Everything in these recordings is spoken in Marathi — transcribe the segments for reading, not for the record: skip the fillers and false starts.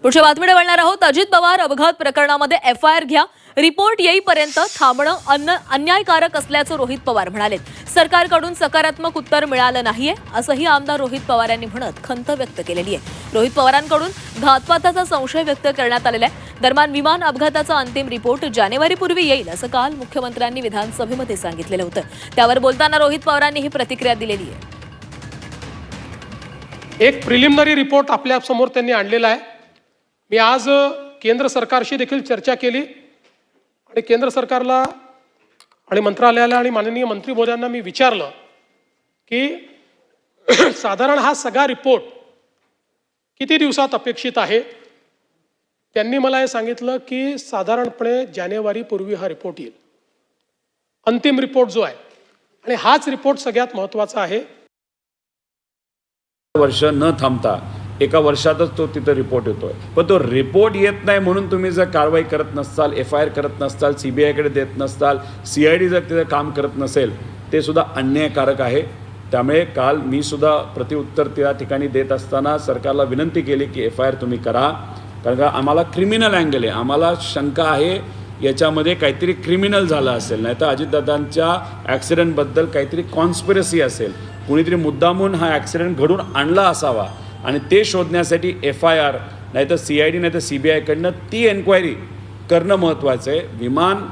पुढच्या बातमीकडे वळणार आहोत। अजित पवार अपघात प्रकरणामध्ये एफआयआर घ्या, रिपोर्ट येईपर्यंत थांबणं अन्यायकारक असल्याचं रोहित पवार म्हणाले। सरकारकडून सकारात्मक उत्तर मिळालं नाहीये असंही आमदार रोहित पवार यांनी म्हणत खंत व्यक्त केलेली आहे। रोहित पवारांकडून घातपाताचा संशय व्यक्त करण्यात आलेला आहे। दरम्यान विमान अपघाताचा अंतिम रिपोर्ट जानेवारीपूर्वी येईल असं काल मुख्यमंत्र्यांनी विधानसभेमध्ये सांगितलेलं होतं। त्यावर बोलताना रोहित पवारांनी ही प्रतिक्रिया दिलेली आहे। एक प्रिलिमिनरी रिपोर्ट आपल्या समोर त्यांनी आणलेला आहे। मी आज केंद्र सरकारशी देखील चर्चा केली आणि केंद्र सरकारला आणि मंत्रालयाला आणि माननीय मंत्री महोदयांना मी विचारलं की साधारण हा सगळा रिपोर्ट किती दिवसात अपेक्षित आहे। त्यांनी मला हे सांगितलं की साधारणपणे जानेवारीपूर्वी हा रिपोर्ट येईल, अंतिम रिपोर्ट जो आहे, आणि हाच रिपोर्ट सगळ्यात महत्त्वाचा आहे। वर्ष न थांबता एका वर्षातच तो तिथं रिपोर्ट येतोय, पण तो रिपोर्ट येत नाही म्हणून तुम्ही जर कारवाई करत नसताल, एफआयआर करत नसताल, सीबीआयकडे देत नसताल, सीआयडी जर तिथं काम करत नसेल, ते सुद्धा अन्यायकारक आहे। त्यामुळे काल मी सुद्धा प्रतिउत्तर त्या ठिकाणी देत असताना सरकारला विनंती केली की एफआयआर तुम्ही करा, कारण का आम्हाला क्रिमिनल अँगल आहे, आम्हाला शंका आहे याच्यामध्ये काहीतरी क्रिमिनल झालं असेल, नाही तर अजितदादांच्या ॲक्सिडेंटबद्दल काहीतरी कॉन्स्पिरसी असेल, कुणीतरी मुद्दामून हा ॲक्सिडेंट घडून आणला असावा आणि ते शोधण्यासाठी एफआयआर नाही तर सीआयडी नाही तर सीबीआयकडनं ती एन्क्वायरी करणं महत्त्वाचं आहे। विमान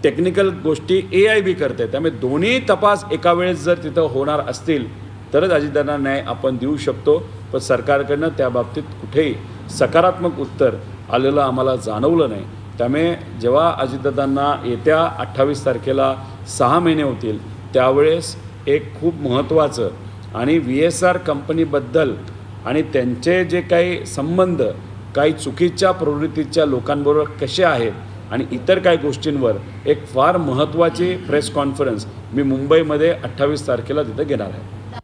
टेक्निकल गोष्टी एआयबी करते, त्यामुळे दोन्ही तपास एका वेळेस जर तिथं होणार असतील तरच अजितदादांना न्याय आपण देऊ शकतो, पण सरकारकडनं त्या बाबतीत कुठेही सकारात्मक उत्तर आलेलं आम्हाला जाणवलं नाही। त्यामुळे जेव्हा अजितदादांना येत्या 28 तारखेला 6 महिने होतील त्यावेळेस एक खूप महत्त्वाचं आणि VSR कंपनीबद्दल आणि त्यांचे जे काही संबंध काही चुकीच्या प्रवृत्तीच्या लोकांबरोबर कसे आहेत आणि इतर काही गोष्टींवर एक फार महत्त्वाची प्रेस कॉन्फरन्स मी मुंबईमध्ये 28 तारखेला तिथं घेणार आहे।